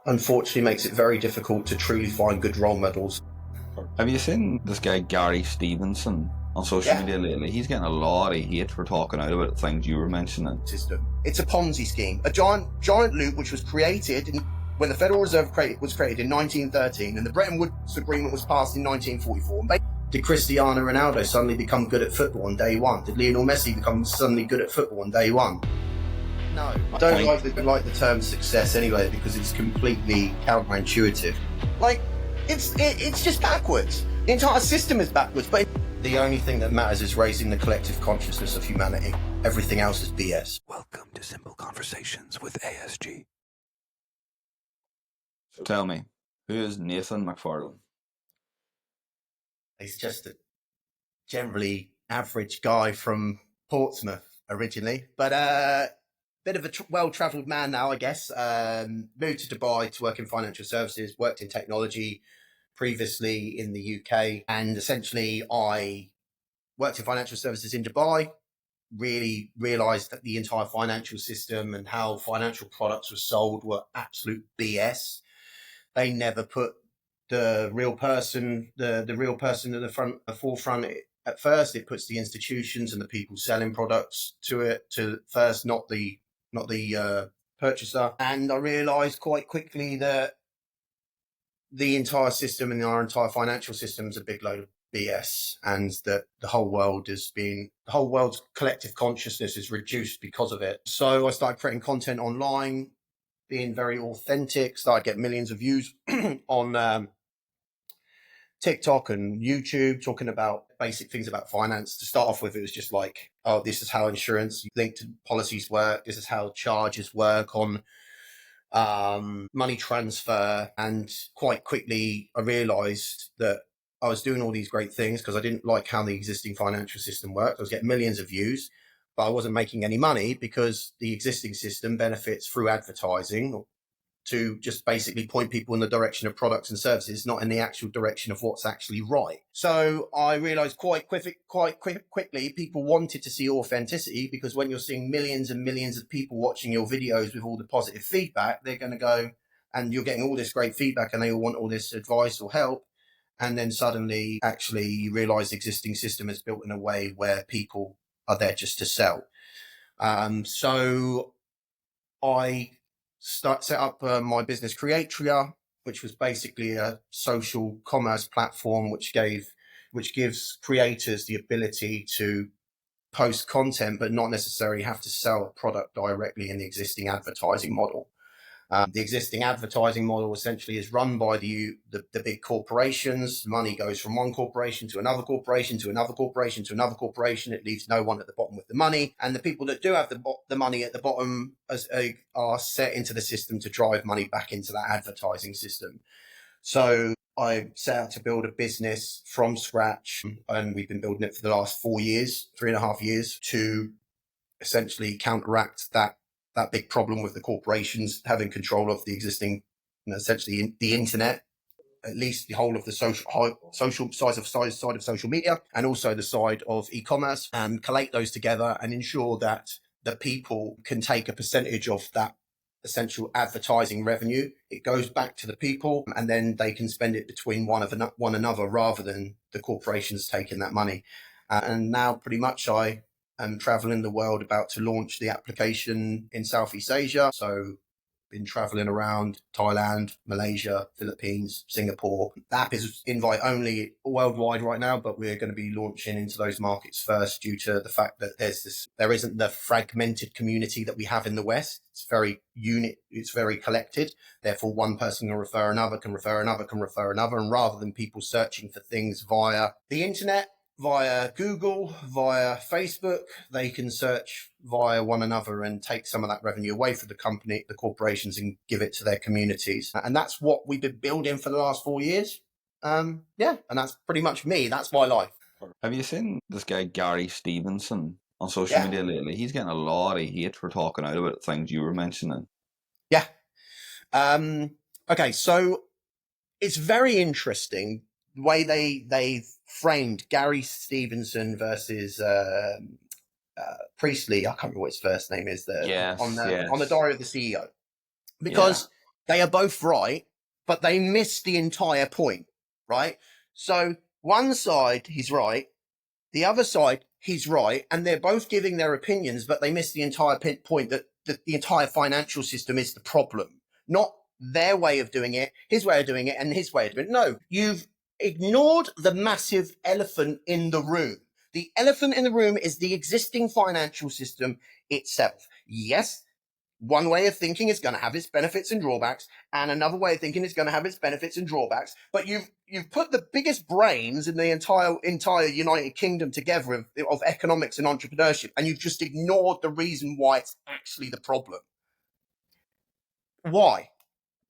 unfortunately makes it very difficult to truly find good role models. Have you seen this guy Gary Stevenson on social media lately? He's getting a lot of hate for talking out about things you were mentioning. System. It's a Ponzi scheme, a giant loop which was created when the Federal Reserve was created in 1913 and the Bretton Woods Agreement was passed in 1944. Did Cristiano Ronaldo suddenly become good at football on day one? Did Lionel Messi become suddenly good at football on day one? No. I don't like the term success anyway because it's completely counterintuitive. Like, it's just backwards. The entire system is backwards, but the only thing that matters is raising the collective consciousness of humanity. Everything else is BS. Welcome to Simple Conversations with ASG. So tell me, who is Nathan McFarlane? He's just a generally average guy from Portsmouth originally, but bit of a well-travelled man now, I guess. Moved to Dubai to work in financial services, worked in technology previously in the UK, and essentially I worked in financial services in Dubai, really realised that the entire financial system and how financial products were sold were absolute BS. They never put the real person, the real person at the forefront. At first, it puts the institutions and the people selling products to first, not the purchaser. And I realised quite quickly that the entire system and our entire financial system is a big load of BS, and that the whole world's collective consciousness is reduced because of it. So I started creating content online, being very authentic, started getting millions of views on TikTok and YouTube, talking about basic things about finance. To start off with, it was just like, oh, this is how insurance linked policies work. This is how charges work on money transfer. And quite quickly, I realized that I was doing all these great things because I didn't like how the existing financial system worked. I was getting millions of views, but I wasn't making any money because the existing system benefits through advertising to just basically point people in the direction of products and services, not in the actual direction of what's actually right. So I realized quite quickly people wanted to see authenticity, because when you're seeing millions and millions of people watching your videos with all the positive feedback, they're going to go, and you're getting all this great feedback and they all want all this advice or help. And then suddenly actually you realize the existing system is built in a way where people are there just to sell. So I set up my business Creatira, which was basically a social commerce platform which gives creators the ability to post content but not necessarily have to sell a product directly in the existing advertising model. The existing advertising model essentially is run by the big corporations. Money goes from one corporation to another corporation to another corporation to another corporation. It leaves no one at the bottom with the money. And the people that do have the money at the bottom are set into the system to drive money back into that advertising system. So I set out to build a business from scratch, and we've been building it for the last 3.5 years, to essentially counteract that big problem with the corporations having control of the existing, essentially the internet, at least the whole of the social side of social media, and also the side of e-commerce, and collate those together and ensure that the people can take a percentage of that essential advertising revenue. It goes back to the people, and then they can spend it between one another rather than the corporations taking that money. And now pretty much I'm traveling the world, about to launch the application in Southeast Asia. So been traveling around Thailand, Malaysia, Philippines, Singapore. The app is invite only worldwide right now, but we're going to be launching into those markets first due to the fact that there isn't the fragmented community that we have in the West. It's very it's very collected. Therefore, one person can refer another, can refer another, can refer another. And rather than people searching for things via the internet, via Google, via Facebook, they can search via one another and take some of that revenue away from the corporations, and give it to their communities. And that's what we've been building for the last 4 years. And that's pretty much me. That's my life. Have you seen this guy Gary Stevenson on social media lately? He's getting a lot of hate for talking out about things you were mentioning. Yeah. Okay, so it's very interesting the way they framed Gary Stevenson versus Priestley. I can't remember what his first name is. On the Diary of the CEO, because They are both right, but they miss the entire point, right? So one side, he's right. The other side, he's right. And they're both giving their opinions, but they miss the entire point that the entire financial system is the problem, not their way of doing it, his way of doing it, and his way of doing it. No, you've ignored the massive elephant in the room. The elephant in the room is the existing financial system itself. Yes, one way of thinking is going to have its benefits and drawbacks, and another way of thinking is going to have its benefits and drawbacks. But you've put the biggest brains in the entire United Kingdom together of economics and entrepreneurship, and you've just ignored the reason why it's actually the problem. Why?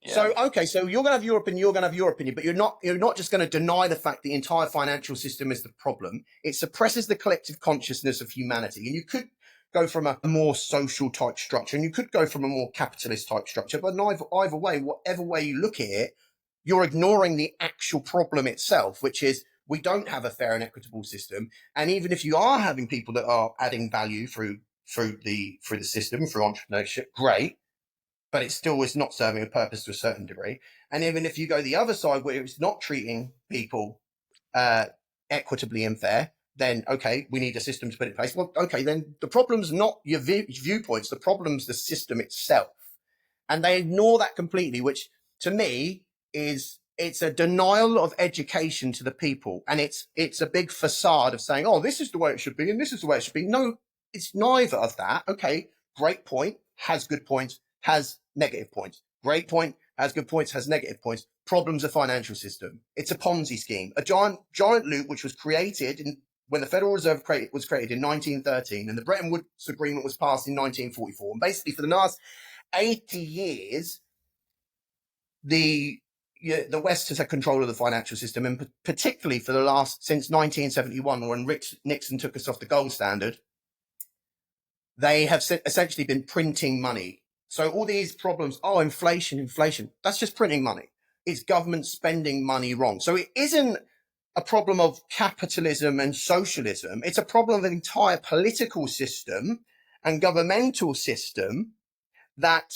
Yeah. So, okay, so you're going to have your opinion, you're going to have your opinion, but you're not just going to deny the fact the entire financial system is the problem. It suppresses the collective consciousness of humanity. And you could go from a more social type structure, and you could go from a more capitalist type structure, but either way, whatever way you look at it, you're ignoring the actual problem itself, which is we don't have a fair and equitable system. And even if you are having people that are adding value through the system, through entrepreneurship, great. But it still is not serving a purpose to a certain degree. And even if you go the other side, where it's not treating people equitably and fair, then, okay, we need a system to put in place. Well, okay, then the problem's not your viewpoints. The problem's the system itself. And they ignore that completely, which to me it's a denial of education to the people. And it's a big facade of saying, oh, this is the way it should be, and this is the way it should be. No, it's neither of that. Okay, great point, has good points, has negative points. Great point, has good points, has negative points. Problems of financial system. It's a Ponzi scheme, a giant loop which was created when the Federal Reserve was created in 1913, and the Bretton Woods Agreement was passed in 1944. And basically, for the last 80 years, the West has had control of the financial system, and particularly for since 1971, when Nixon took us off the gold standard, they have essentially been printing money. So all these problems, inflation, that's just printing money. It's government spending money wrong. So it isn't a problem of capitalism and socialism. It's a problem of an entire political system and governmental system that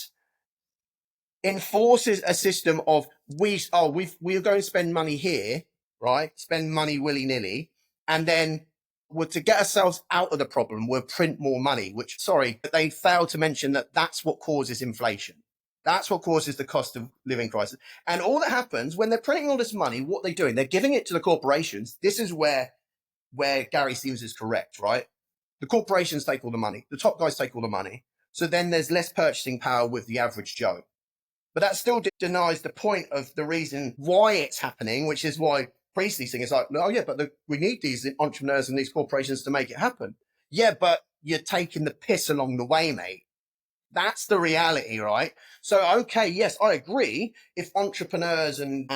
enforces a system of we're going to spend money here, right? Spend money willy-nilly, and then to get ourselves out of the problem, we'll print more money, but they fail to mention that that's what causes inflation. That's what causes the cost of living crisis. And all that happens when they're printing all this money, what they're doing, they're giving it to the corporations. This is where Gary Stevens is correct, right? The corporations take all the money. The top guys take all the money. So then there's less purchasing power with the average Joe. But that still denies the point of the reason why it's happening, which is why Priestley's thing is like, oh yeah, but we need these entrepreneurs and these corporations to make it happen. Yeah, but you're taking the piss along the way, mate. That's the reality, right? So, okay, yes, I agree. If entrepreneurs and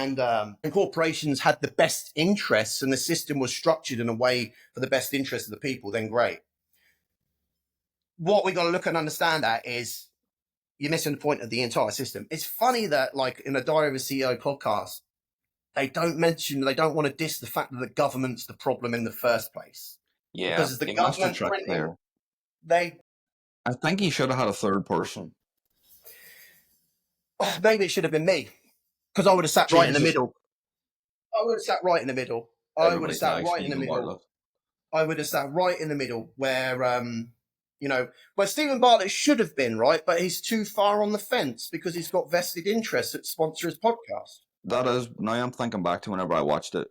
corporations had the best interests and the system was structured in a way for the best interest of the people, then great. What we got to look and understand that is you're missing the point of the entire system. It's funny that, like, in a Diary of a CEO podcast, they don't want to diss the fact that the government's the problem in the first place. Yeah, because the government printing, I think he should have had a third person. Maybe it should have been me, because I would have sat right in the middle. I would have sat right in the middle. I would have sat right in the middle where, where Stephen Bartlett should have been, right? But he's too far on the fence because he's got vested interests that sponsor his podcast. That is, now I'm thinking back to whenever I watched it.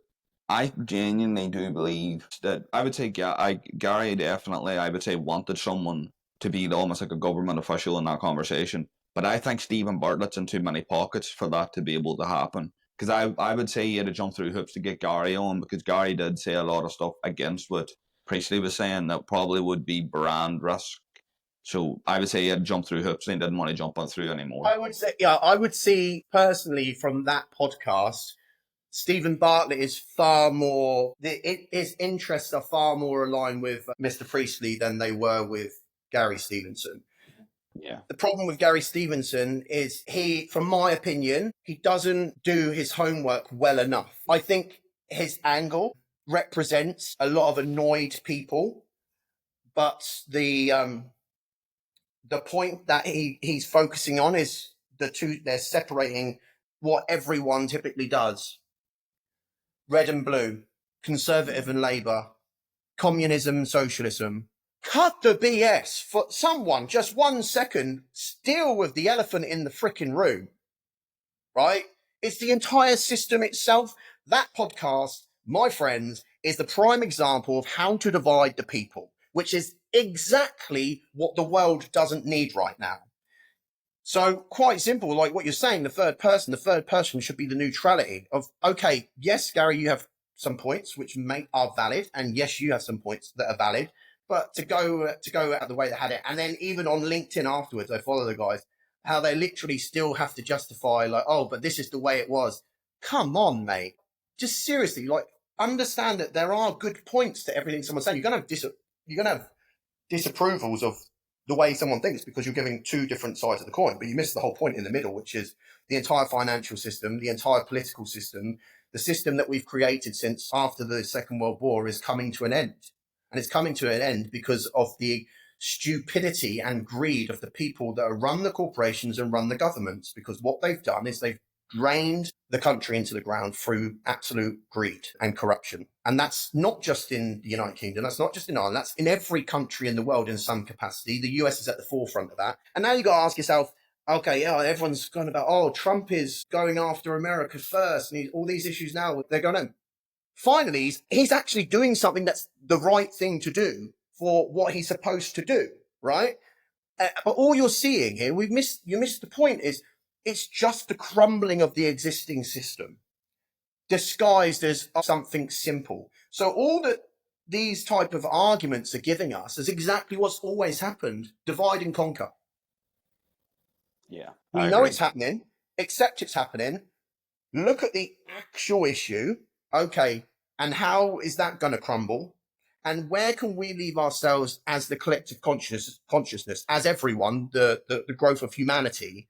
I genuinely do believe that I would say Gary definitely, I would say, wanted someone to be almost like a government official in that conversation. But I think Stephen Bartlett's in too many pockets for that to be able to happen. Because I would say he had to jump through hoops to get Gary on, because Gary did say a lot of stuff against what Priestley was saying that probably would be brand risk. So I would say he had to jump through hoops and he didn't want to jump on through anymore. I would see personally from that podcast, Stephen Bartlett is far more, his interests are far more aligned with Mr. Priestley than they were with Gary Stevenson. Yeah. The problem with Gary Stevenson is from my opinion, he doesn't do his homework well enough. I think his angle represents a lot of annoyed people, but the point that he's focusing on is the two, they're separating what everyone typically does. Red and blue, conservative and Labour, communism and socialism. Cut the BS for someone, just 1 second, deal with the elephant in the frickin' room, right? It's the entire system itself. That podcast, my friends, is the prime example of how to divide the people, which is exactly what the world doesn't need right now. So quite simple, like what you're saying, the third person should be the neutrality of, okay, yes, Gary, you have some points which are valid, and yes, you have some points that are valid, but to go out the way they had it. And then even on LinkedIn afterwards, I follow the guys, how they literally still have to justify, like, oh, but this is the way it was. Come on, mate. Just seriously, like, understand that there are good points to everything someone's saying. You're going to have disapprovals of the way someone thinks because you're giving two different sides of the coin, but you miss the whole point in the middle, which is the entire financial system, the entire political system, the system that we've created since after the Second World War is coming to an end. And it's coming to an end because of the stupidity and greed of the people that run the corporations and run the governments, because what they've done is they've drained the country into the ground through absolute greed and corruption. And that's not just in the United Kingdom, that's not just in Ireland, that's in every country in the world in some capacity. The US is at the forefront of that. And now you've got to ask yourself, okay, yeah, everyone's going about, oh, Trump is going after America first, and all these issues now, they're going to... Finally, he's actually doing something that's the right thing to do for what he's supposed to do, right? But all you're seeing here, you missed the point, is it's just the crumbling of the existing system disguised as something simple. So all that these type of arguments are giving us is exactly what's always happened: divide and conquer. Yeah, We know it's happening, accept it's happening, look at the actual issue, okay, and how is that going to crumble? And where can we leave ourselves as the collective consciousness, as everyone, the growth of humanity,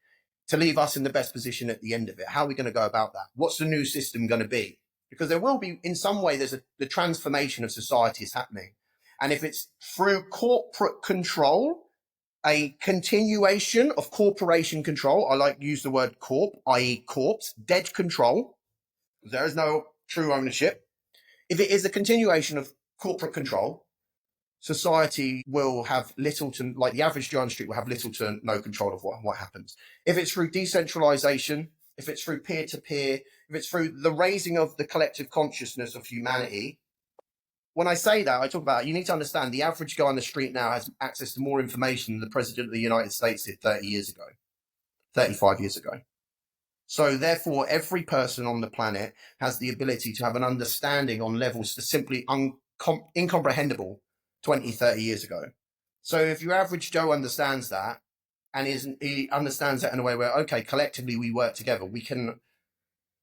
to leave us in the best position at the end of it? How are we going to go about that? What's the new system going to be? Because there will be, in some way, the transformation of society is happening. And if it's through corporate control, a continuation of corporation control, I like to use the word corp, i.e. corpse, dead control, there is no true ownership. If it is a continuation of corporate control, society will have little to, like the average Joe on the street will have little to no control of what happens. If it's through decentralization, if it's through peer-to-peer, if it's through the raising of the collective consciousness of humanity, when I say that, I talk about, you need to understand the average guy on the street now has access to more information than the President of the United States did 30 years ago, 35 years ago. So therefore, every person on the planet has the ability to have an understanding on levels that simply incomprehensible 20, 30 years ago. So if your average Joe understands that, and he understands that in a way where, okay, collectively we work together, we can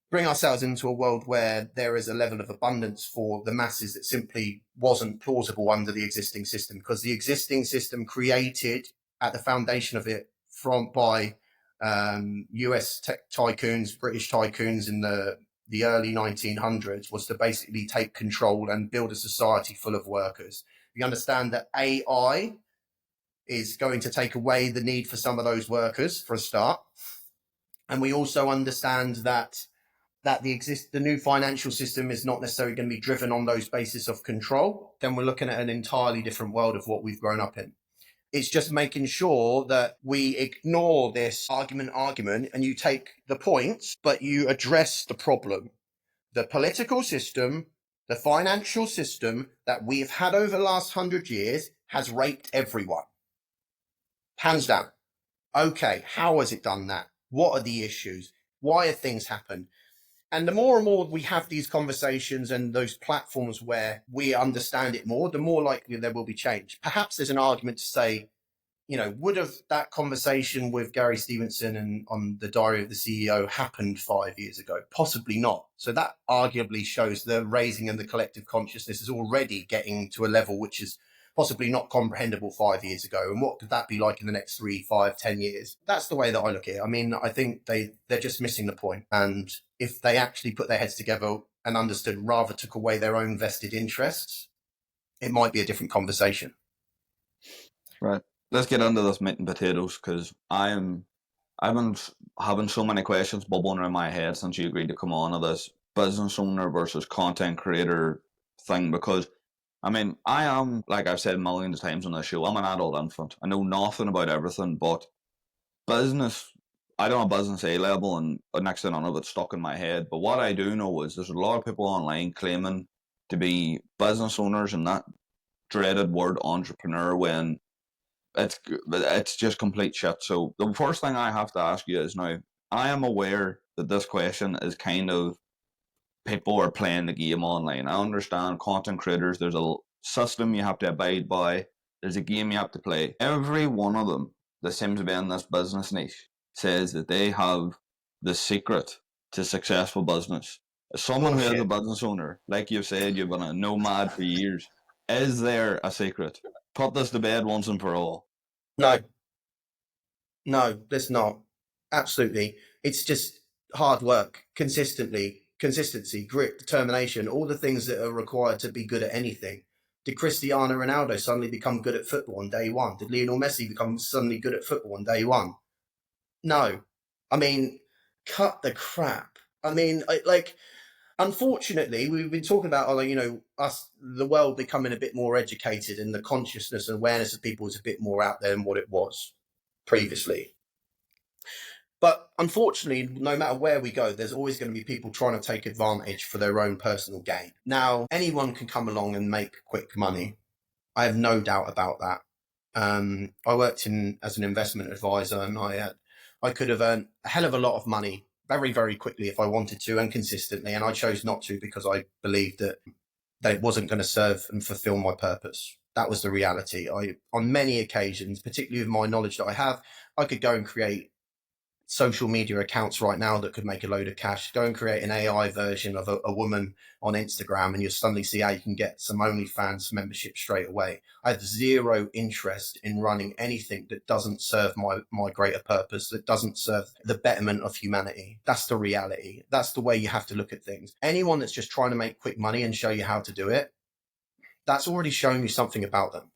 bring ourselves into a world where there is a level of abundance for the masses that simply wasn't plausible under the existing system, because the existing system created at the foundation of it by US tech tycoons, British tycoons in the early 1900s, was to basically take control and build a society full of workers. We understand that AI is going to take away the need for some of those workers for a start. And we also understand that the new financial system is not necessarily going to be driven on those bases of control. Then we're looking at an entirely different world of what we've grown up in. It's just making sure that we ignore this argument, and you take the points, but you address the problem. The political system, the financial system that we've had over the last 100 years has raped everyone. Hands down. Okay, how has it done that? What are the issues? Why have things happened? And the more and more we have these conversations and those platforms where we understand it more, the more likely there will be change. Perhaps there's an argument to say, would have that conversation with Gary Stevenson and on the Diary of the CEO happened 5 years ago? Possibly not. So that arguably shows the raising of the collective consciousness is already getting to a level which is possibly not comprehensible 5 years ago. And what could that be like in the next 3, 5, 10 years? That's the way that I look at it. I mean, I think they're just missing the point. And if they actually put their heads together and understood, rather took away their own vested interests, it might be a different conversation. Right. Let's get into this meat and potatoes, because I am I've been having so many questions bubbling around my head since you agreed to come on to this business owner versus content creator thing, because I mean, I am, like I've said millions of times on this show, I'm an adult infant. I know nothing about everything, but business, I don't have business A level, and next to none of it's stuck in my head. But what I do know is there's a lot of people online claiming to be business owners and that dreaded word entrepreneur when it's just complete shit. So the first thing I have to ask you is, now, I am aware that this question is kind of, people are playing the game online. I understand content creators, there's a system you have to abide by, there's a game you have to play. Every one of them that seems to be in this business niche says that they have the secret to successful business. As someone who is a business owner, like you've said, you've been a nomad for years, is there a secret? Put this to bed once and for all. No, there's not. Absolutely. It's just hard work, consistency, grit, determination, all the things that are required to be good at anything. Did Cristiano Ronaldo suddenly become good at football on day one? Did Lionel Messi become suddenly good at football on day one? No. I mean, cut the crap. I mean, unfortunately, we've been talking about, us, the world becoming a bit more educated, and the consciousness and awareness of people is a bit more out there than what it was previously. But unfortunately, no matter where we go, there's always going to be people trying to take advantage for their own personal gain. Now, anyone can come along and make quick money. I have no doubt about that. I worked as an investment advisor, and I could have earned a hell of a lot of money very, very quickly if I wanted to, and consistently. And I chose not to because I believed that it wasn't going to serve and fulfill my purpose. That was the reality. On many occasions, particularly with my knowledge that I have, I could go and create social media accounts right now that could make a load of cash. Go and create an AI version of a woman on Instagram, and you'll suddenly see how you can get some OnlyFans membership straight away. I have zero interest in running anything that doesn't serve my greater purpose, that doesn't serve the betterment of humanity. That's the reality. That's the way you have to look at things. Anyone that's just trying to make quick money and show you how to do it, that's already showing you something about them.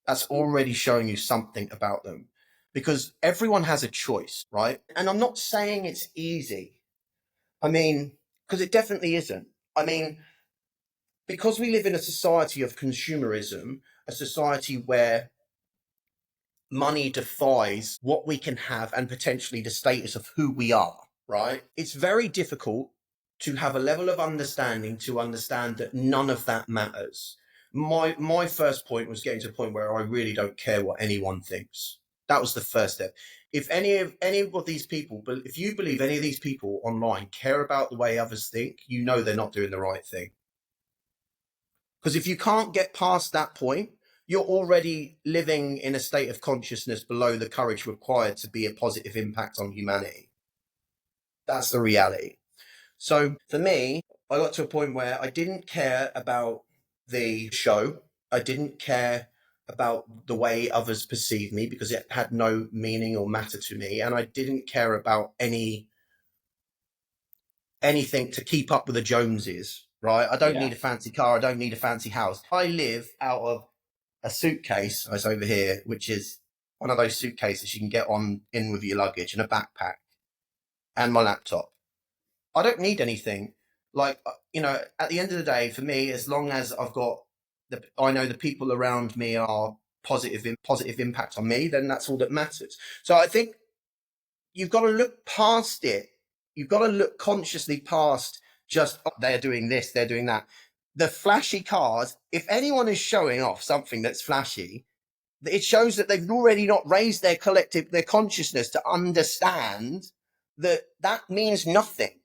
That's already showing you something about them. Because everyone has a choice, right? And I'm not saying it's easy. I mean, because it definitely isn't. I mean, because we live in a society of consumerism, a society where money defies what we can have and potentially the status of who we are, right? It's very difficult to have a level of understanding to understand that none of that matters. My first point was getting to a point where I really don't care what anyone thinks. That was the first step. If any of these people, if you believe any of these people online care about the way others think, you know they're not doing the right thing. Because if you can't get past that point, you're already living in a state of consciousness below the courage required to be a positive impact on humanity. That's the reality. So for me, I got to a point where I didn't care about the show. I didn't care about the way others perceive me because it had no meaning or matter to me. And I didn't care about anything to keep up with the Joneses, right? I don't need a fancy car. I don't need a fancy house. I live out of a suitcase, that's over here, which is one of those suitcases you can get in with your luggage, and a backpack and my laptop. I don't need anything. At the end of the day, for me, as long as I know the people around me are positive impact on me, then that's all that matters. So I think you've got to look past it. You've got to look consciously past just, they're doing this, they're doing that. The flashy cars, if anyone is showing off something that's flashy, it shows that they've already not raised their consciousness to understand that means nothing.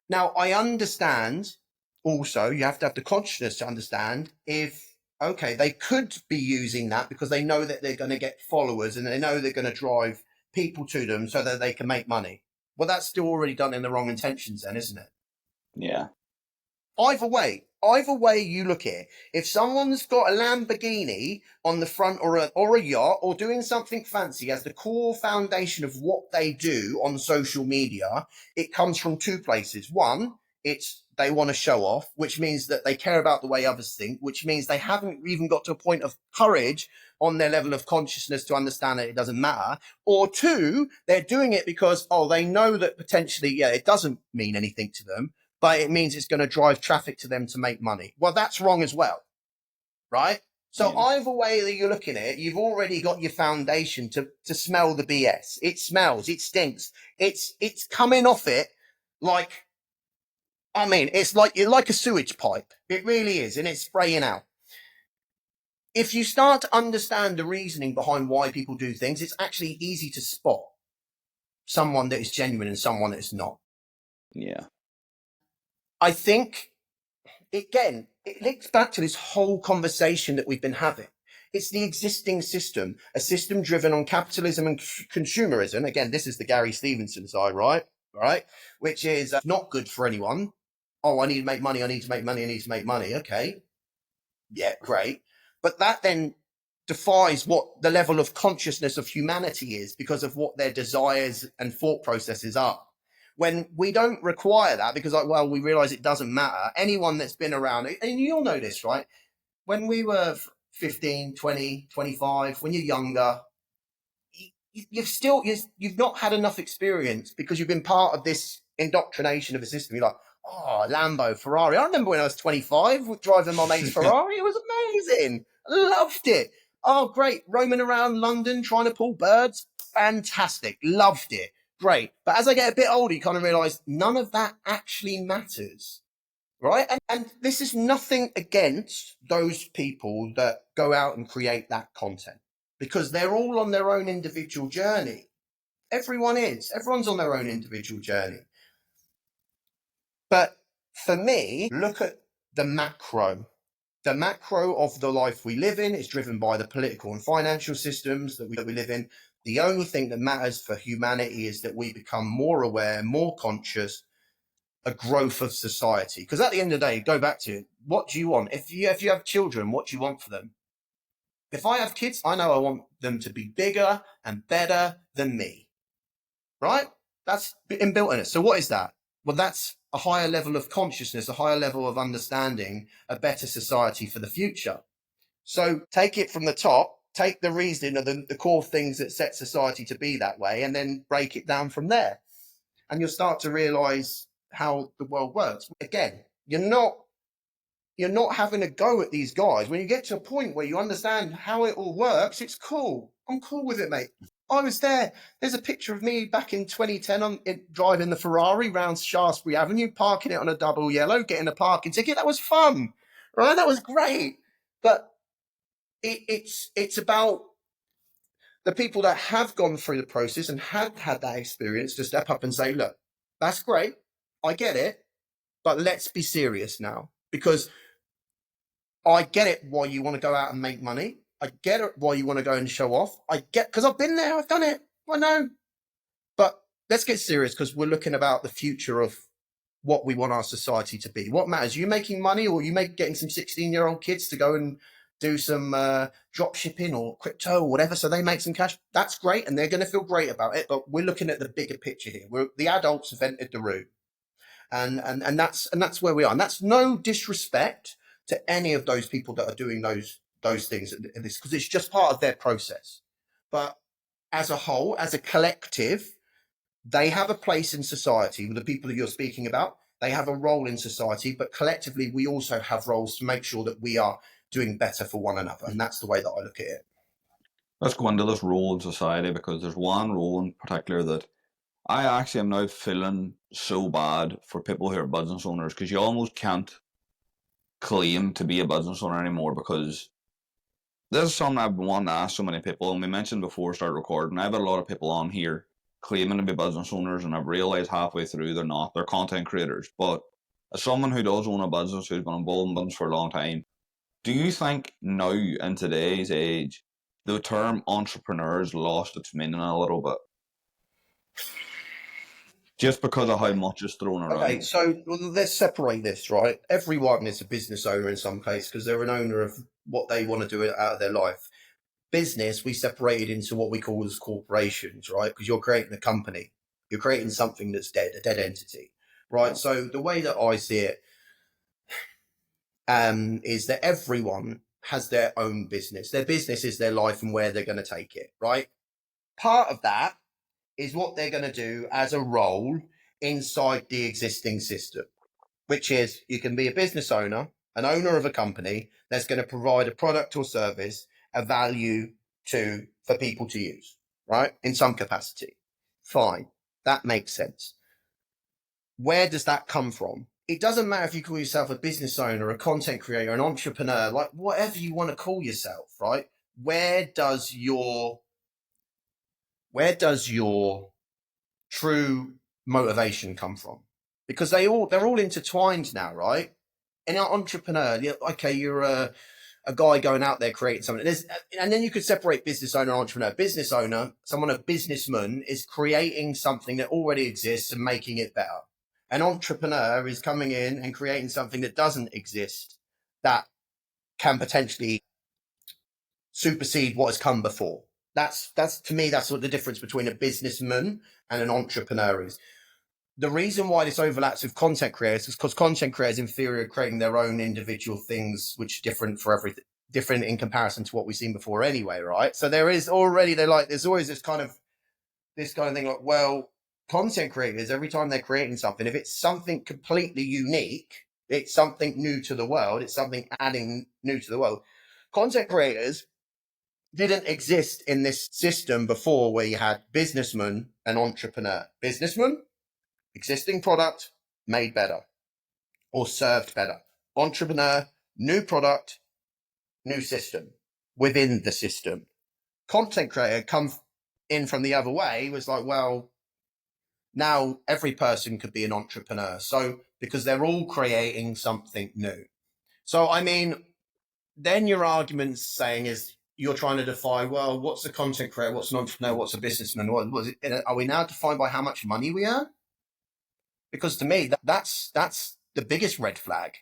Now, I understand also, you have to have the consciousness to understand they could be using that because they know that they're going to get followers and they know they're going to drive people to them so that they can make money. Well, that's still already done in the wrong intentions then, isn't it? Yeah. Either way you look at it, if someone's got a Lamborghini on the front or a yacht or doing something fancy as the core foundation of what they do on social media, it comes from two places. One, it's they want to show off, which means that they care about the way others think, which means they haven't even got to a point of courage on their level of consciousness to understand that it doesn't matter. Or two, they're doing it because, they know that potentially, it doesn't mean anything to them, but it means it's going to drive traffic to them to make money. Well, that's wrong as well, right? So either way that you're looking at it, you've already got your foundation to smell the BS. It smells, it stinks. It's coming off it like, it's like a sewage pipe. It really is, and it's spraying out. If you start to understand the reasoning behind why people do things, it's actually easy to spot someone that is genuine and someone that is not. Yeah. I think, again, it links back to this whole conversation that we've been having. It's the existing system, a system driven on capitalism and consumerism. Again, this is the Gary Stevenson side, right? Which is not good for anyone. I need to make money. I need to make money. Okay. Yeah, great. But that then defies what the level of consciousness of humanity is because of what their desires and thought processes are. When we don't require that because, we realize it doesn't matter. Anyone that's been around, and you'll know this, right? When we were 15, 20, 25, when you're younger, you've not had enough experience because you've been part of this indoctrination of a system. You're like, Lambo, Ferrari. I remember when I was 25 driving my mate's Ferrari. It was amazing. Loved it. Oh, great. Roaming around London trying to pull birds. Fantastic. Loved it. Great. But as I get a bit older, you kind of realize none of that actually matters. Right? And this is nothing against those people that go out and create that content because they're all on their own individual journey. Everyone is. Everyone's on their own individual journey. But for me, look at the macro. The macro of the life we live in is driven by the political and financial systems that we live in. The only thing that matters for humanity is that we become more aware, more conscious, a growth of society. Because at the end of the day, go back to it. What do you want? If you have children, what do you want for them? If I have kids, I know I want them to be bigger and better than me. Right? That's inbuilt in it. So what is that? Well, that's a higher level of consciousness, a higher level of understanding, a better society for the future. So take it from the top, take the reasoning of the core things that set society to be that way, and then break it down from there. And you'll start to realize how the world works. Again, you're not having a go at these guys. When you get to a point where you understand how it all works, it's cool. I'm cool with it, mate. I was there. There's a picture of me back in 2010 driving the Ferrari round Shaftesbury Avenue, parking it on a double yellow, getting a parking ticket. That was fun, right? That was great. But it's about the people that have gone through the process and have had that experience to step up and say, look, that's great. I get it. But let's be serious now, because I get it why you want to go out and make money. I get it why you want to go and show off. Because I've been there, I've done it. I know. But let's get serious because we're looking about the future of what we want our society to be. What matters? You making money or you getting some 16-year-old kids to go and do some drop shipping or crypto or whatever so they make some cash? That's great and they're going to feel great about it. But we're looking at the bigger picture here. The adults have entered the room. And that's where we are. And that's no disrespect to any of those people that are doing those things because it's just part of their process. But as a whole, as a collective, they have a place in society with the people that you're speaking about. They have a role in society, but collectively, we also have roles to make sure that we are doing better for one another. And that's the way that I look at it. Let's go into this role in society because there's one role in particular that I actually am now feeling so bad for people who are business owners because you almost can't claim to be a business owner anymore because this is something I've been wanting to ask so many people, and we mentioned before we started recording, I've had a lot of people on here claiming to be business owners, and I've realised halfway through they're not. They're content creators. But as someone who does own a business, who's been involved in business for a long time, do you think now, in today's age, the term entrepreneur has lost its meaning a little bit? Just because of how much is thrown around. Okay, so let's separate this, right? Everyone is a business owner in some case because they're an owner of what they want to do out of their life. Business, we separate it into what we call as corporations, right? Because you're creating a company. You're creating something that's dead, a dead entity, right? So the way that I see it is that everyone has their own business. Their business is their life and where they're going to take it, right? Part of that is what they're going to do as a role inside the existing system, which is you can be a business owner, an owner of a company that's going to provide a product or service, a value for people to use, right? In some capacity. Fine. That makes sense. Where does that come from? It doesn't matter if you call yourself a business owner, a content creator, an entrepreneur, like whatever you want to call yourself, right? Where does your true motivation come from? Because they're all intertwined now, right? And an entrepreneur, okay, you're a guy going out there creating something. And then you could separate business owner and entrepreneur. Business owner, a businessman, is creating something that already exists and making it better. An entrepreneur is coming in and creating something that doesn't exist that can potentially supersede what has come before. That's to me, that's what the difference between a businessman and an entrepreneur is. The reason why this overlaps with content creators is because content creators, in theory, are creating their own individual things, which are different for everything, different in comparison to what we've seen before anyway, right? So there's always this kind of thing like, well, content creators, every time they're creating something, if it's something completely unique, it's something new to the world, it's something adding new to the world. Content creators didn't exist in this system before where you had businessman and entrepreneur. Businessman, existing product made better or served better. Entrepreneur, new product, new system within the system. Content creator come in from the other way was like, well, now every person could be an entrepreneur. So because they're all creating something new. So, I mean, then your argument's saying is you're trying to define, well, what's a content creator? What's an entrepreneur? What's a businessman? Are we now defined by how much money we earn? Because to me, that's the biggest red flag.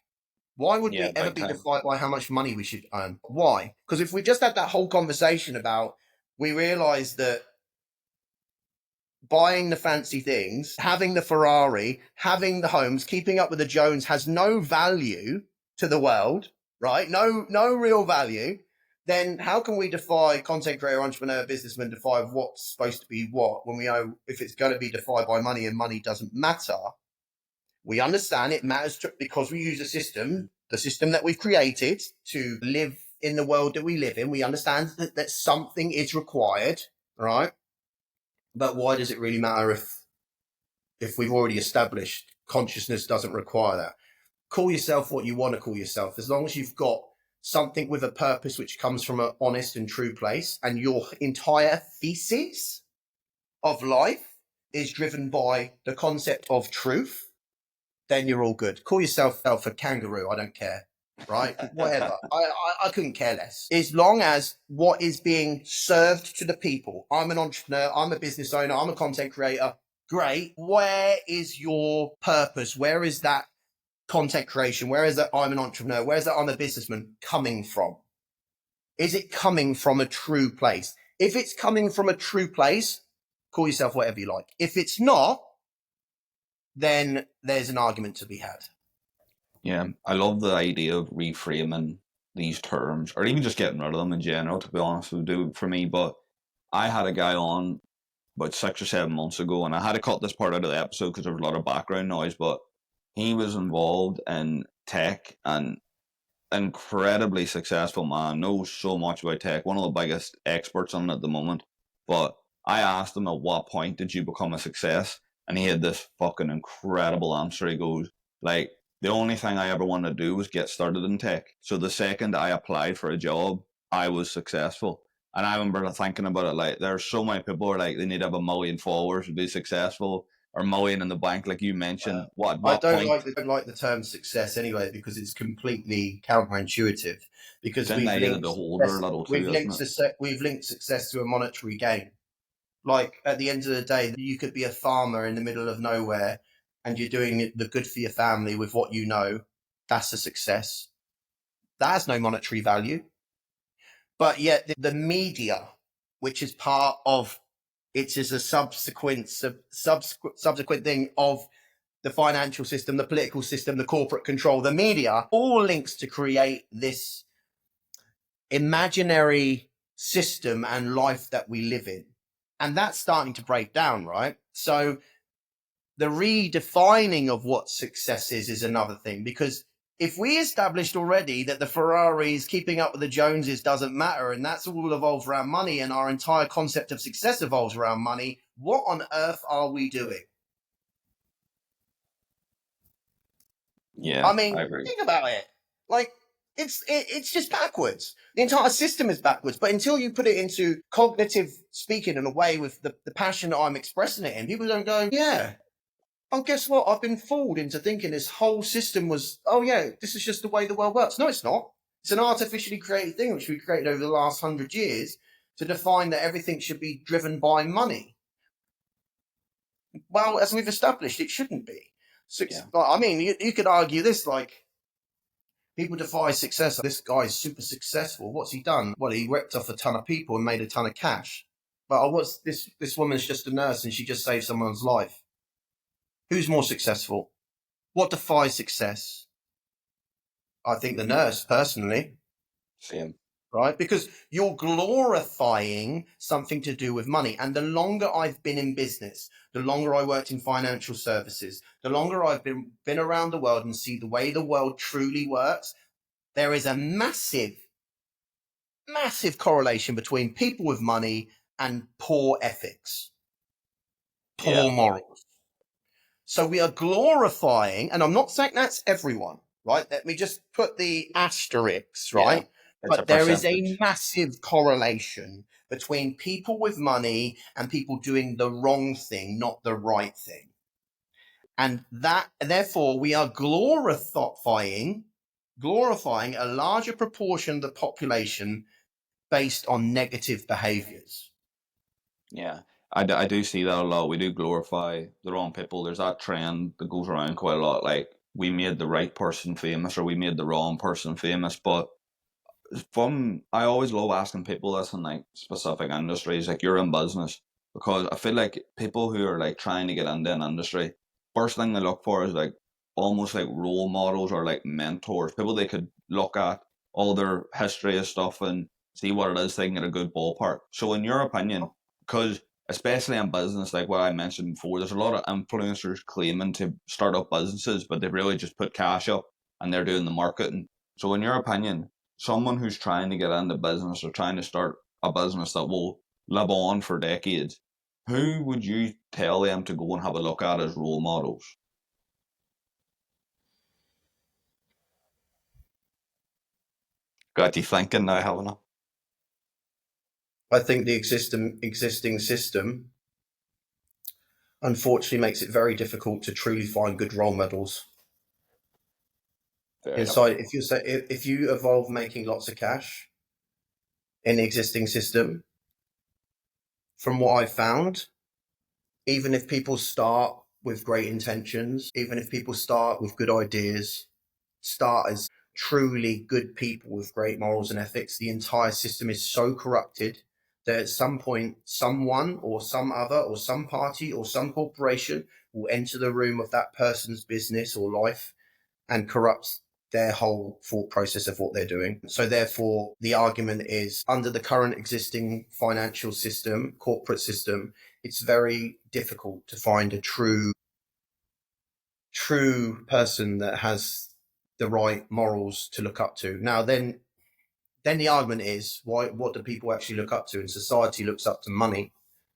Why would we ever be defined by how much money we should earn? Why? Because if we just had that whole conversation about, we realize that buying the fancy things, having the Ferrari, having the homes, keeping up with the Jones has no value to the world, right? No real value. Then how can we defy content creator, entrepreneur, businessman, defy what's supposed to be what when we know if it's going to be defined by money and money doesn't matter? We understand it matters because we use a system, the system that we've created to live in the world that we live in. We understand that something is required, right? But why does it really matter if we've already established consciousness doesn't require that? Call yourself what you want to call yourself. As long as you've got something with a purpose which comes from an honest and true place, and your entire thesis of life is driven by the concept of truth, then you're all good. Call yourself a kangaroo. I don't care, right? Whatever. I couldn't care less. As long as what is being served to the people. I'm an entrepreneur. I'm a business owner. I'm a content creator. Great. Where is your purpose? Where is that content creation? Where is that I'm an entrepreneur? Where is that I'm a businessman coming from? Is it coming from a true place? If it's coming from a true place, call yourself whatever you like. If it's not, then there's an argument to be had. Yeah, I love the idea of reframing these terms, or even just getting rid of them in general, to be honest with you, for me. But I had a guy on about 6 or 7 months ago, and I had to cut this part out of the episode because there was a lot of background noise, but he was involved in tech and incredibly successful man, knows so much about tech, one of the biggest experts on it at the moment. But I asked him, at what point did you become a success? And he had this fucking incredible answer. He goes, like, the only thing I ever wanted to do was get started in tech. So the second I applied for a job, I was successful. And I remember thinking about it, like, there's so many people who are like, they need to have 1 million followers to be successful, or 1 million in the bank, like you mentioned. I don't like the term success anyway, because it's completely counterintuitive. Because we've linked success to a monetary gain. Like, at the end of the day, you could be a farmer in the middle of nowhere and you're doing the good for your family with what you know. That's a success. That has no monetary value. But yet the media, which is part of, it is a subsequent thing of the financial system, the political system, the corporate control, the media, all links to create this imaginary system and life that we live in. And that's starting to break down, right? So the redefining of what success is another thing, because if we established already that the Ferraris keeping up with the Joneses doesn't matter, and that's all evolves around money, and our entire concept of success evolves around money, what on earth are we doing? Yeah, I mean, I agree. think about it. Like, it's just backwards. The entire system is backwards. But until you put it into cognitive speaking in a way with the passion that I'm expressing it in, people don't go, yeah. Oh, guess what? I've been fooled into thinking this whole system was, oh yeah, this is just the way the world works. No, it's not. It's an artificially created thing which we created over the last 100 years to define that everything should be driven by money. Well, as we've established, it shouldn't be. Yeah. I mean, you could argue this, like, people defy success. This guy's super successful. What's he done? Well, he ripped off a ton of people and made a ton of cash. But what's this woman's just a nurse and she just saved someone's life. Who's more successful? What defies success? I think the nurse, personally. Same. Right? Because you're glorifying something to do with money. And the longer I've been in business, the longer I worked in financial services, the longer I've been around the world and see the way the world truly works, there is a massive correlation between people with money and poor ethics, poor morals. So we are glorifying, and I'm not saying that's everyone, right? Let me just put the asterisks, right? Yeah, but there is a massive correlation between people with money and people doing the wrong thing, not the right thing. And therefore, we are glorifying a larger proportion of the population based on negative behaviors. Yeah, I do see that a lot. We do glorify the wrong people. There's that trend that goes around quite a lot, like we made the right person famous or we made the wrong person famous. But I always love asking people this in like specific industries, like you're in business, because I feel like people who are like trying to get into an industry, first thing they look for is like almost like role models or like mentors, people they could look at all their history of stuff and see what it is they can get a good ballpark. So in your opinion, because especially in business, like what I mentioned before, there's a lot of influencers claiming to start up businesses, but they've really just put cash up and they're doing the marketing. So in your opinion, someone who's trying to get into business or trying to start a business that will live on for decades, who would you tell them to go and have a look at as role models? Got you thinking now, haven't I? I think the existing system, unfortunately, makes it very difficult to truly find good role models. Inside, if you evolve making lots of cash in the existing system, from what I've found, even if people start with great intentions, even if people start with good ideas, start as truly good people with great morals and ethics, the entire system is so corrupted that at some point, someone or some other or some party or some corporation will enter the room of that person's business or life and corrupt their whole thought process of what they're doing. So therefore, the argument is under the current existing financial system, corporate system, it's very difficult to find a true person that has the right morals to look up to. Now, then the argument is, what do people actually look up to? And society looks up to money,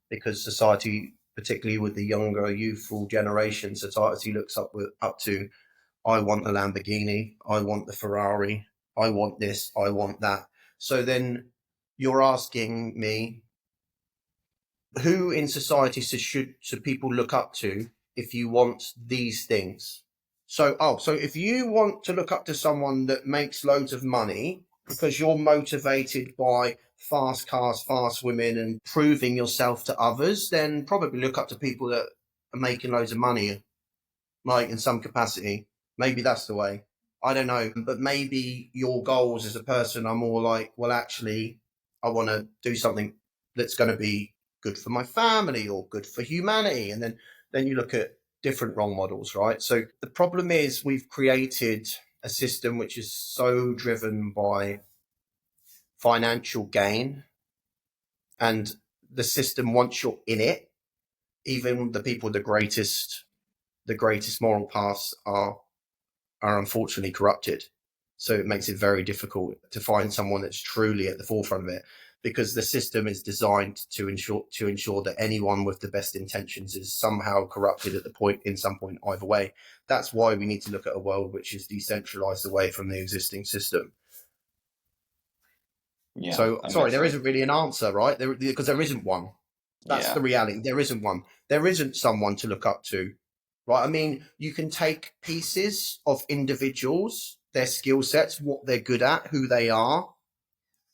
because society, particularly with the younger, youthful generation, society looks up to, I want the Lamborghini, I want the Ferrari, I want this, I want that. So then you're asking me, who in society should people look up to if you want these things? So if you want to look up to someone that makes loads of money because you're motivated by fast cars, fast women, and proving yourself to others, then probably look up to people that are making loads of money, like in some capacity. Maybe that's the way. I don't know. But maybe your goals as a person are more like, well, actually, I want to do something that's going to be good for my family or good for humanity. And then you look at different role models, right? So the problem is we've created a system which is so driven by financial gain, and the system, once you're in it, even the people with the greatest moral paths are unfortunately corrupted. So it makes it very difficult to find someone that's truly at the forefront of it, because the system is designed to ensure that anyone with the best intentions is somehow corrupted in some point either way. That's why we need to look at a world which is decentralized away from the existing system. Yeah. So sorry, there isn't really an answer, right? Because there isn't one. That's the reality. There isn't one. There isn't someone to look up to, right? I mean, you can take pieces of individuals, their skill sets, what they're good at, who they are,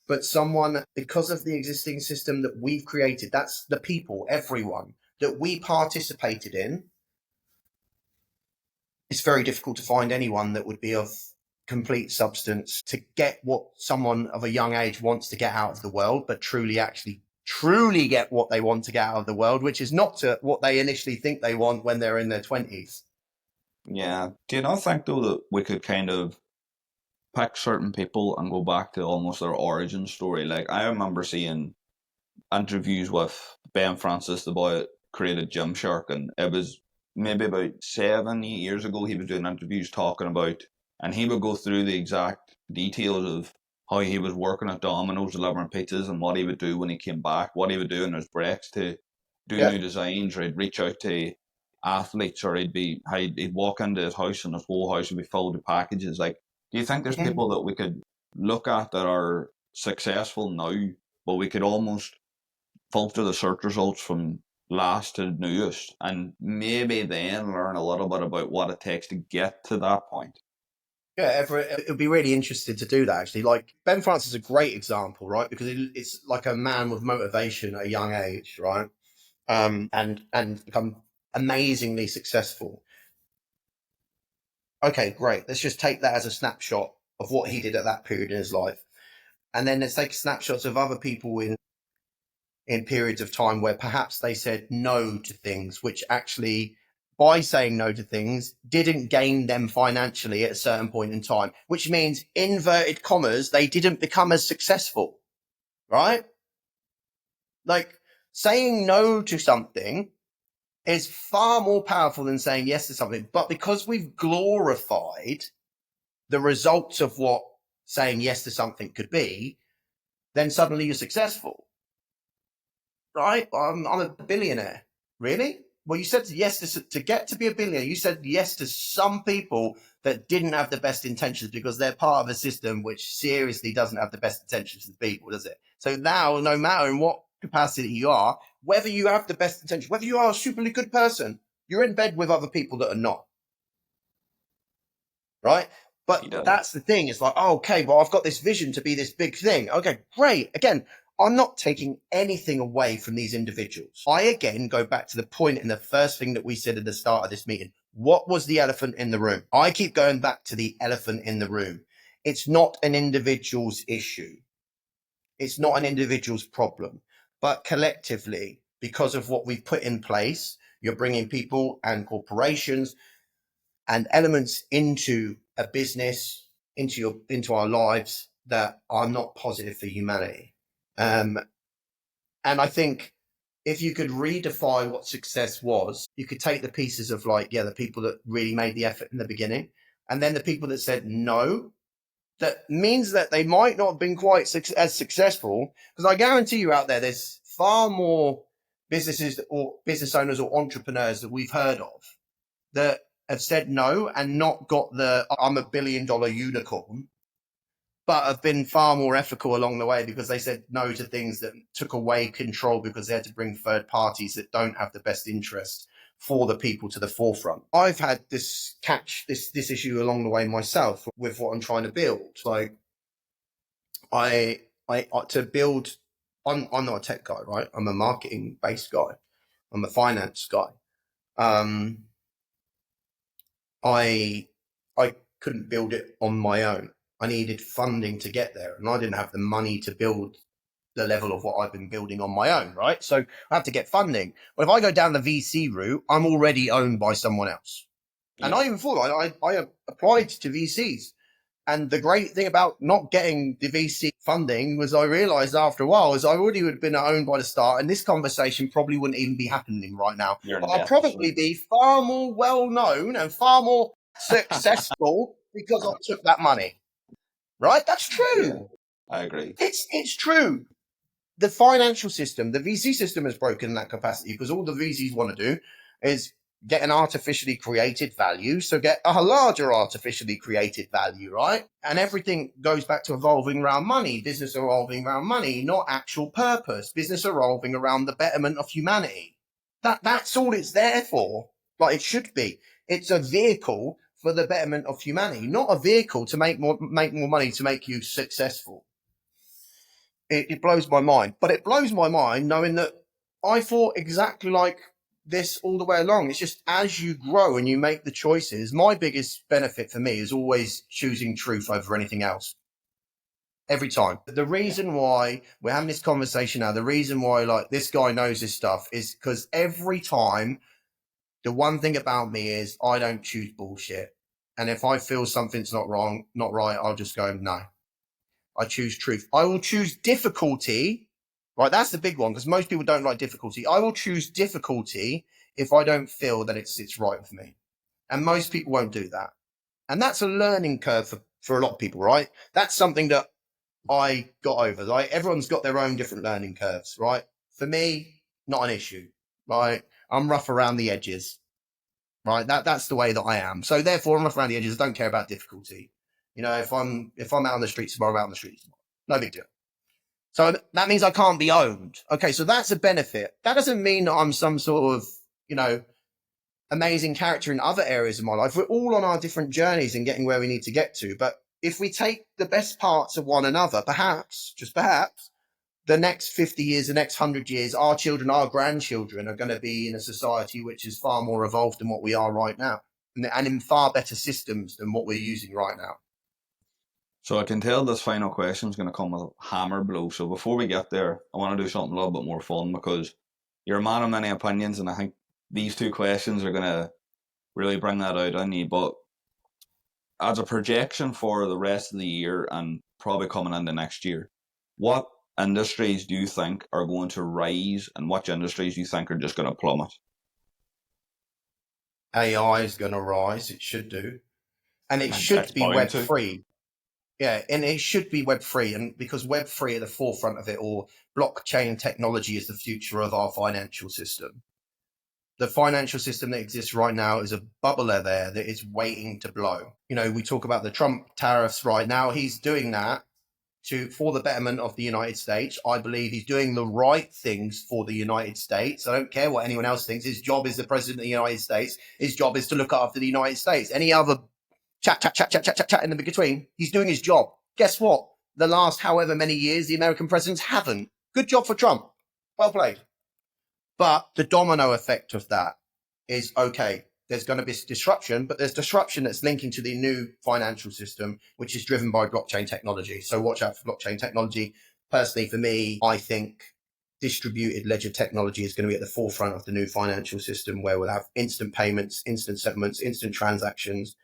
but someone, because of the existing system that we've created, that's the people, everyone that we participated in, it's very difficult to find anyone that would be of complete substance to get what someone of a young age wants to get out of the world, but truly get what they want to get out of the world, which is not to what they initially think they want when they're in their 20s. Yeah. Do you not think, though, that we could kind of pick certain people and go back to almost their origin story? Like, I remember seeing interviews with Ben Francis, the boy that created Gymshark, and it was maybe about 7-8 years ago. He was doing interviews talking about, and he would go through the exact details of how he was working at Domino's delivering pizzas and what he would do when he came back, what he would do in his breaks to do new designs, or he'd reach out to athletes, or he'd walk into his house and his whole house would be filled with packages. Like, do you think there's people that we could look at that are successful now, but we could almost filter the search results from last to newest, and maybe then learn a little bit about what it takes to get to that point? Yeah, it would be really interesting to do that, actually. Like, Ben Francis is a great example, right? Because it's like a man with motivation at a young age, right? And become amazingly successful. Okay, great. Let's just take that as a snapshot of what he did at that period in his life. And then let's take snapshots of other people in periods of time where perhaps they said no to things, which actually, by saying no to things, didn't gain them financially at a certain point in time, which means, inverted commas, they didn't become as successful, right? Like, saying no to something is far more powerful than saying yes to something. But because we've glorified the results of what saying yes to something could be, then suddenly you're successful. Right? I'm a billionaire. Really? Well, you said yes to get to be a billionaire. You said yes to some people that didn't have the best intentions, because they're part of a system which seriously doesn't have the best intentions of people, does it? So now, no matter in what capacity you are, whether you have the best intention, whether you are a superly good person, you're in bed with other people that are not. Right? But that's the thing. It's like, oh, okay, well, I've got this vision to be this big thing. Okay, great. Again, I'm not taking anything away from these individuals. I, again, go back to the point in the first thing that we said at the start of this meeting. What was the elephant in the room? I keep going back to the elephant in the room. It's not an individual's issue. It's not an individual's problem. But collectively, because of what we've put in place, you're bringing people and corporations and elements into a business, into our lives that are not positive for humanity. And I think if you could redefine what success was, you could take the pieces of, like, the people that really made the effort in the beginning, and then the people that said no. That means that they might not have been quite as successful, because I guarantee you out there's far more businesses or business owners or entrepreneurs that we've heard of that have said no and not got the I'm a $1 billion unicorn, but have been far more ethical along the way, because they said no to things that took away control, because they had to bring third parties that don't have the best interest for the people to the forefront. I've had this issue along the way myself with what I'm trying to build. Like, I to build, I'm not a tech guy, right? I'm a marketing based guy. I'm a finance guy. I couldn't build it on my own. I needed funding to get there, and I didn't have the money to build the level of what I've been building on my own, right? So I have to get funding. But if I go down the VC route, I'm already owned by someone else. Yeah. And I even thought, I applied to VCs, And the great thing about not getting the VC funding was I realized after a while is I already would have been owned by the start, and this conversation probably wouldn't even be happening right now. I'd probably be far more well-known and far more successful because I took that money. Right? That's true. Yeah, I agree. It's true. The financial system, the VC system is broken in that capacity because all the VCs want to do is get an artificially created value. So get a larger artificially created value, right? And everything goes back to evolving around money, business evolving around money, not actual purpose, business evolving around the betterment of humanity. That's all it's there for. Like it should be. It's a vehicle for the betterment of humanity, not a vehicle to make more money to make you successful. It blows my mind. But it blows my mind knowing that I thought exactly like this all the way along. It's just as you grow and you make the choices, my biggest benefit for me is always choosing truth over anything else. Every time. The reason why we're having this conversation now, the reason why like this guy knows this stuff is because every time the one thing about me is I don't choose bullshit. And if I feel something's not right, I'll just go, no. I choose truth. I will choose difficulty. Right, that's the big one because most people don't like difficulty. I will choose difficulty if I don't feel that it's right with me. And most people won't do that. And that's a learning curve for a lot of people, right? That's something that I got over. Like everyone's got their own different learning curves, right? For me, not an issue, right? I'm rough around the edges, right? That's the way that I am. So therefore, I'm rough around the edges. I don't care about difficulty. You know, if I'm out on the streets tomorrow, I'm out on the streets tomorrow. No big deal. So that means I can't be owned. Okay, so that's a benefit. That doesn't mean that I'm some sort of, you know, amazing character in other areas of my life. We're all on our different journeys and getting where we need to get to. But if we take the best parts of one another, perhaps, just perhaps, the next 50 years, the next 100 years, our children, our grandchildren are going to be in a society which is far more evolved than what we are right now and in far better systems than what we're using right now. So I can tell this final question is going to come with a hammer blow. So before we get there, I want to do something a little bit more fun because you're a man of many opinions, and I think these two questions are going to really bring that out on you. But as a projection for the rest of the year and probably coming into next year, what industries do you think are going to rise and what industries do you think are just going to plummet? AI is going to rise. It should do. And it should be Web3. Yeah, and it should be Web3, and because Web3 at the forefront of it, or blockchain technology is the future of our financial system. The financial system that exists right now is a bubbler there that is waiting to blow. You know, we talk about the Trump tariffs right now. He's doing that for the betterment of the United States. I believe he's doing the right things for the United States. I don't care what anyone else thinks. His job is the president of the United States. His job is to look after the United States. Any other chat in the between, he's doing his job. Guess what? The last however many years, the American presidents haven't. Good job for Trump. Well played. But the domino effect of that is, okay, there's going to be disruption, but there's disruption that's linking to the new financial system, which is driven by blockchain technology. So watch out for blockchain technology. Personally, for me, I think distributed ledger technology is going to be at the forefront of the new financial system, where we'll have instant payments, instant settlements, instant transactions.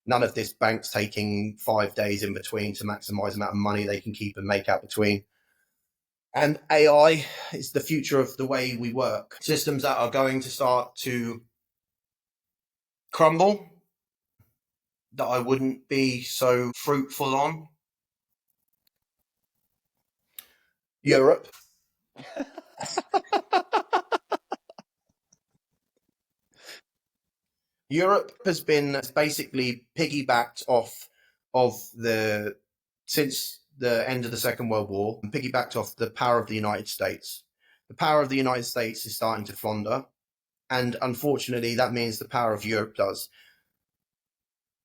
None of this banks taking 5 days in between to maximize the amount of money they can keep and make out between. And AI is the future of the way we work. Systems that are going to start to crumble, that I wouldn't be so fruitful on. Europe. Europe has been basically piggybacked off of since the end of the Second World War, and piggybacked off the power of the United States. The power of the United States is starting to flounder, and unfortunately that means the power of Europe does.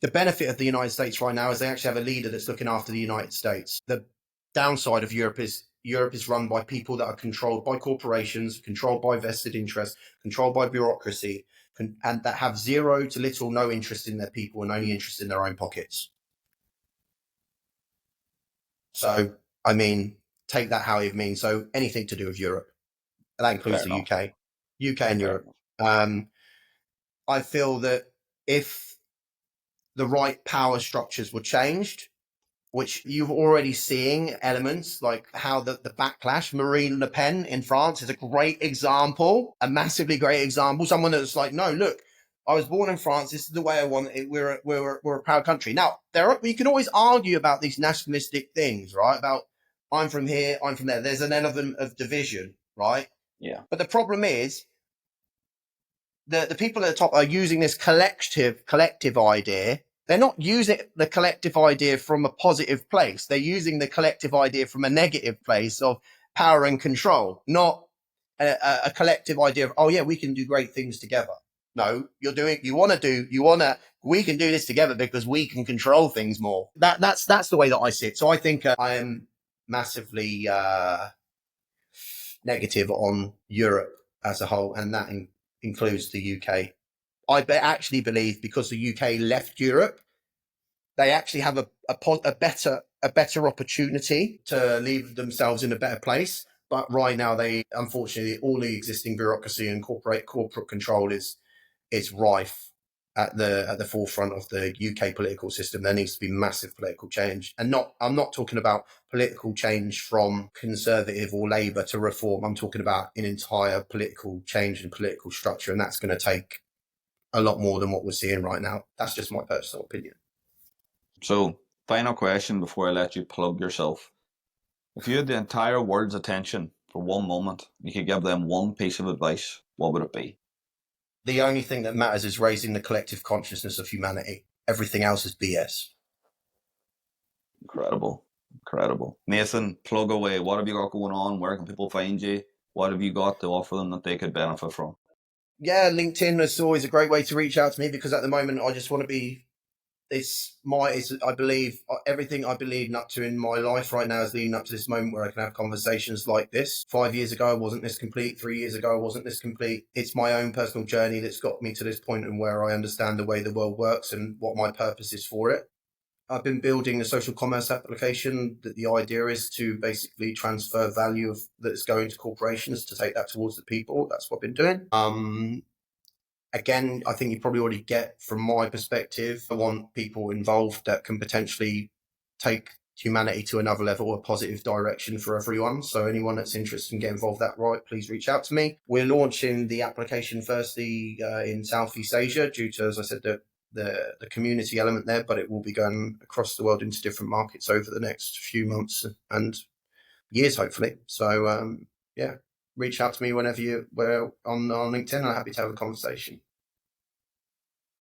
The benefit of the United States right now is they actually have a leader that's looking after the United States. The downside of Europe is run by people that are controlled by corporations, controlled by vested interests, controlled by bureaucracy, and that have zero to little no interest in their people and only interest in their own pockets. So, I mean, take that how you mean. So anything to do with Europe. That includes the UK. UK and Europe. I feel that if the right power structures were changed, which you've already seeing elements like how the backlash. Marine Le Pen in France is a great example, a massively great example. Someone that's like, no, look, I was born in France. This is the way I want it. We're a proud country. Now, you can always argue about these nationalistic things, right? About I'm from here, I'm from there. There's an element of division, right? Yeah. But the problem is the people at the top are using this collective idea. They're not using the collective idea from a positive place. They're using the collective idea from a negative place of power and control, not a collective idea of, oh yeah, we can do great things together. No, we can do this together because we can control things more. That's the way that I see it. So I think I am massively negative on Europe as a whole, and that includes the UK. I actually believe because the UK left Europe, they actually have a better opportunity to leave themselves in a better place. But right now, unfortunately, all the existing bureaucracy and corporate control is rife at the forefront of the UK political system. There needs to be massive political change, and I'm not talking about political change from Conservative or Labour to Reform. I'm talking about an entire political change and political structure, and that's going to take a lot more than what we're seeing right now. That's just my personal opinion. So, final question before I let you plug yourself. If you had the entire world's attention for one moment, you could give them one piece of advice, what would it be? The only thing that matters is raising the collective consciousness of humanity. Everything else is BS. Incredible. Nathan, plug away. What have you got going on? Where can people find you? What have you got to offer them that they could benefit from? Yeah, LinkedIn is always a great way to reach out to me because at the moment I just want to be. I believe everything I believe up to in my life right now is leading up to this moment where I can have conversations like this. 5 years ago, I wasn't this complete. 3 years ago, I wasn't this complete. It's my own personal journey that's got me to this point and where I understand the way the world works and what my purpose is for it. I've been building a social commerce application that the idea is to basically transfer value that's going to corporations to take that towards the people. That's what I've been doing. Again, I think you probably already get from my perspective, I want people involved that can potentially take humanity to another level, a positive direction for everyone. So anyone that's interested in getting involved that right, please reach out to me. We're launching the application firstly in Southeast Asia due to, as I said, the community element there, but it will be going across the world into different markets over the next few months and years, hopefully. So, reach out to me whenever we're on LinkedIn. I'm happy to have a conversation.